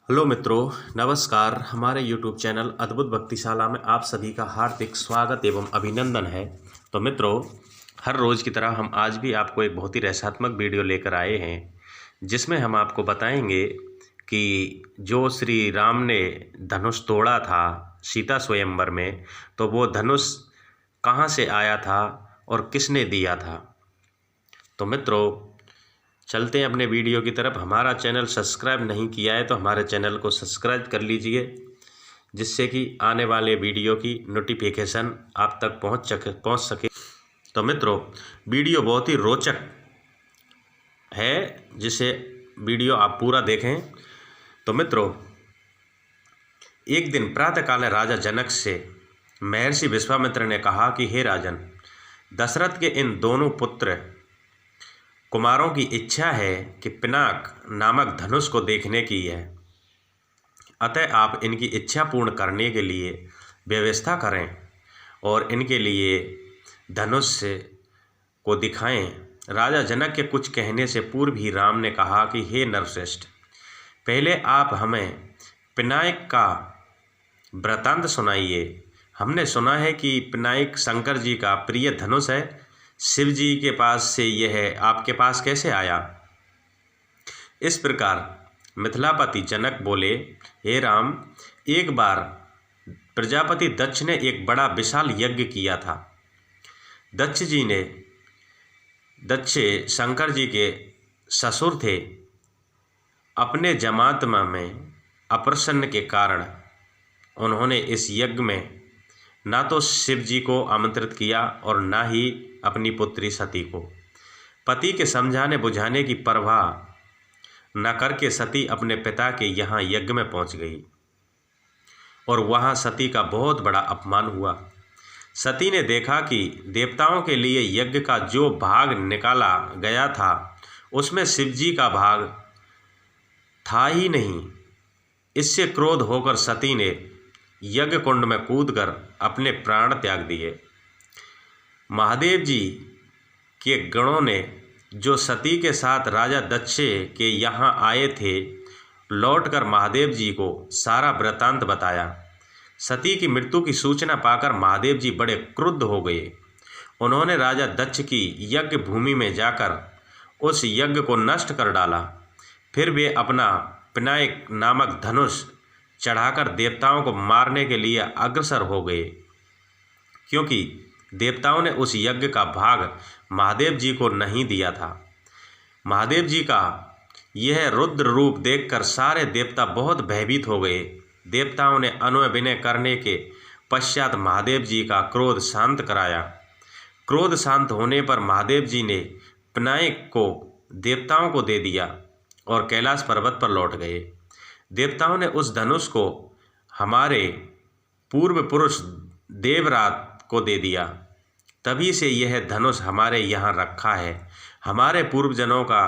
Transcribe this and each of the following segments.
Hello मित्रों, नमस्कार। हमारे यूट्यूब चैनल अद्भुत भक्तिशाला में आप सभी का हार्दिक स्वागत एवं अभिनंदन है। तो मित्रों, हर रोज़ की तरह हम आज भी आपको एक बहुत ही रहस्यात्मक वीडियो लेकर आए हैं, जिसमें हम आपको बताएंगे कि जो श्री राम ने धनुष तोड़ा था सीता स्वयंवर में, तो वो धनुष कहाँ से आया था और किसने दिया था। तो मित्रों, चलते हैं अपने वीडियो की तरफ। हमारा चैनल सब्सक्राइब नहीं किया है तो हमारे चैनल को सब्सक्राइब कर लीजिए, जिससे कि आने वाले वीडियो की नोटिफिकेशन आप तक पहुंच सके। तो मित्रों, वीडियो बहुत ही रोचक है, जिसे वीडियो आप पूरा देखें। तो मित्रों, एक दिन प्रातःकाल राजा जनक से महर्षि विश्वामित्र ने कहा कि हे राजन, दशरथ के इन दोनों पुत्र कुमारों की इच्छा है कि पिनाक नामक धनुष को देखने की है। अतः आप इनकी इच्छा पूर्ण करने के लिए व्यवस्था करें और इनके लिए धनुष को दिखाएं। राजा जनक के कुछ कहने से पूर्व ही राम ने कहा कि हे नरश्रेष्ठ, पहले आप हमें पिनाक का वृतांत सुनाइए। हमने सुना है कि पिनाक शंकर जी का प्रिय धनुष है। शिव जी के पास से यह आपके पास कैसे आया। इस प्रकार मिथिलापति जनक बोले, हे राम, एक बार प्रजापति दक्ष ने एक बड़ा विशाल यज्ञ किया था। दक्ष शंकर जी के ससुर थे। अपने जमात्मा में अप्रसन्न के कारण उन्होंने इस यज्ञ में ना तो शिव जी को आमंत्रित किया और ना ही अपनी पुत्री सती को। पति के समझाने बुझाने की परवाह न करके सती अपने पिता के यहाँ यज्ञ में पहुँच गई और वहाँ सती का बहुत बड़ा अपमान हुआ। सती ने देखा कि देवताओं के लिए यज्ञ का जो भाग निकाला गया था, उसमें शिव जी का भाग था ही नहीं। इससे क्रोध होकर सती ने यज्ञ कुंड में कूदकर अपने प्राण त्याग दिए। महादेव जी के गणों ने जो सती के साथ राजा दक्ष के यहाँ आए थे, लौटकर महादेव जी को सारा वृतांत बताया। सती की मृत्यु की सूचना पाकर महादेव जी बड़े क्रुद्ध हो गए। उन्होंने राजा दक्ष की यज्ञ भूमि में जाकर उस यज्ञ को नष्ट कर डाला। फिर वे अपना पिनाक नामक धनुष चढ़ाकर देवताओं को मारने के लिए अग्रसर हो गए, क्योंकि देवताओं ने उस यज्ञ का भाग महादेव जी को नहीं दिया था। महादेव जी का यह रुद्र रूप देखकर सारे देवता बहुत भयभीत हो गए। देवताओं ने अनुनय विनय करने के पश्चात महादेव जी का क्रोध शांत कराया। क्रोध शांत होने पर महादेव जी ने पिनाक को देवताओं को दे दिया और कैलाश पर्वत पर लौट गए। देवताओं ने उस धनुष को हमारे पूर्व पुरुष देवरात को दे दिया। तभी से यह धनुष हमारे यहाँ रखा है। हमारे पूर्वजनों का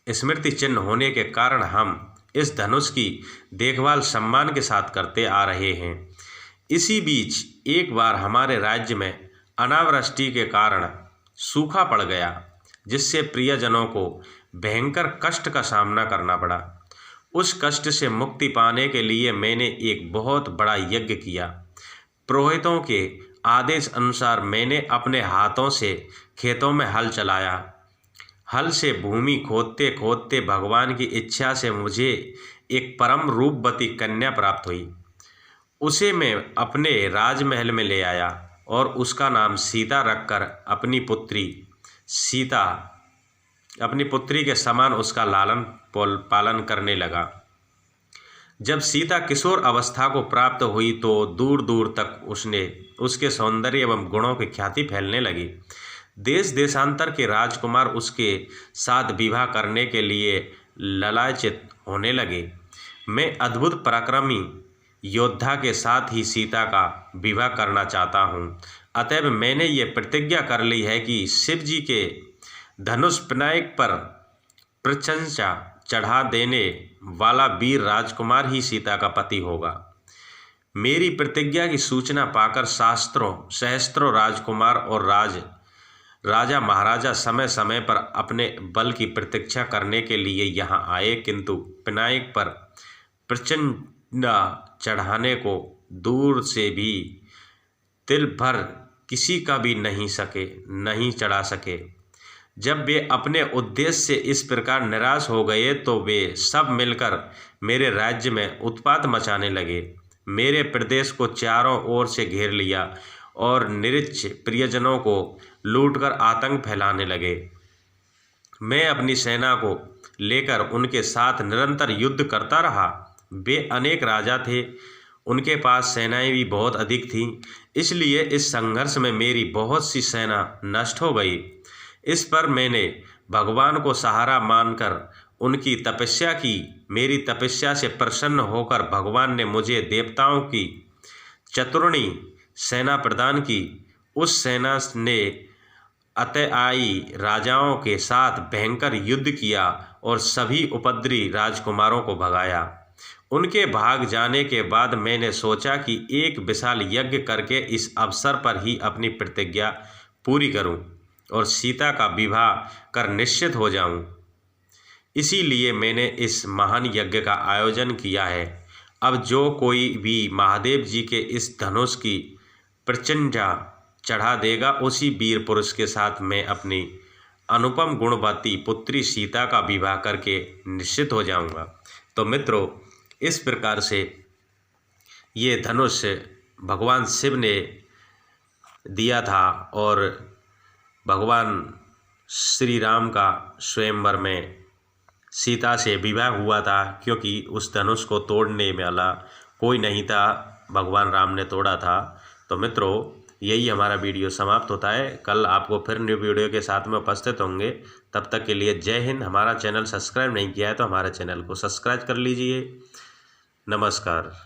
स्मृति चिन्ह होने के कारण हम इस धनुष की देखभाल सम्मान के साथ करते आ रहे हैं। इसी बीच एक बार हमारे राज्य में अनावृष्टि के कारण सूखा पड़ गया, जिससे प्रियजनों को भयंकर कष्ट का सामना करना पड़ा। उस कष्ट से मुक्ति पाने के लिए मैंने एक बहुत बड़ा यज्ञ किया। पुरोहितों के आदेश अनुसार मैंने अपने हाथों से खेतों में हल चलाया। हल से भूमि खोदते खोदते भगवान की इच्छा से मुझे एक परम रूपवती कन्या प्राप्त हुई। उसे मैं अपने राजमहल में ले आया और उसका नाम सीता रखकर अपनी पुत्री के समान उसका लालन पालन करने लगा। जब सीता किशोर अवस्था को प्राप्त हुई तो दूर दूर तक उसके सौंदर्य एवं गुणों की ख्याति फैलने लगी। देश देशांतर के राजकुमार उसके साथ विवाह करने के लिए ललायित होने लगे। मैं अद्भुत पराक्रमी योद्धा के साथ ही सीता का विवाह करना चाहता हूँ। अतएव मैंने ये प्रतिज्ञा कर ली है कि शिव जी के धनुष पिनाक पर प्रशंसा चढ़ा देने वाला वीर राजकुमार ही सीता का पति होगा। मेरी प्रतिज्ञा की सूचना पाकर सहस्त्रों राजकुमार और राजा महाराजा समय समय पर अपने बल की प्रतीक्षा करने के लिए यहाँ आए, किंतु पिनाक पर प्रचंडा चढ़ाने को दूर से भी तिल भर किसी का भी नहीं चढ़ा सके। जब वे अपने उद्देश्य से इस प्रकार निराश हो गए तो वे सब मिलकर मेरे राज्य में उत्पात मचाने लगे, मेरे प्रदेश को चारों ओर से घेर लिया और निरीच्छ प्रियजनों को लूटकर आतंक फैलाने लगे। मैं अपनी सेना को लेकर उनके साथ निरंतर युद्ध करता रहा। वे अनेक राजा थे, उनके पास सेनाएं भी बहुत अधिक थीं, इसलिए इस संघर्ष में मेरी बहुत सी सेना नष्ट हो गई। इस पर मैंने भगवान को सहारा मानकर उनकी तपस्या की। मेरी तपस्या से प्रसन्न होकर भगवान ने मुझे देवताओं की चतुर्णी सेना प्रदान की। उस सेना ने अतआई राजाओं के साथ भयंकर युद्ध किया और सभी उपद्रवी राजकुमारों को भगाया। उनके भाग जाने के बाद मैंने सोचा कि एक विशाल यज्ञ करके इस अवसर पर ही अपनी प्रतिज्ञा पूरी करूं और सीता का विवाह कर निश्चित हो जाऊं। इसीलिए मैंने इस महान यज्ञ का आयोजन किया है। अब जो कोई भी महादेव जी के इस धनुष की प्रचंडा चढ़ा देगा, उसी वीर पुरुष के साथ मैं अपनी अनुपम गुणवती पुत्री सीता का विवाह करके निश्चित हो जाऊंगा। तो मित्रों, इस प्रकार से ये धनुष भगवान शिव ने दिया था और भगवान श्री राम का स्वयंवर में सीता से विवाह हुआ था, क्योंकि उस धनुष को तोड़ने वाला कोई नहीं था, भगवान राम ने तोड़ा था। तो मित्रों, यही हमारा वीडियो समाप्त होता है। कल आपको फिर न्यू वीडियो के साथ में उपस्थित होंगे। तब तक के लिए जय हिंद। हमारा चैनल सब्सक्राइब नहीं किया है तो हमारे चैनल को सब्सक्राइब कर लीजिए। नमस्कार।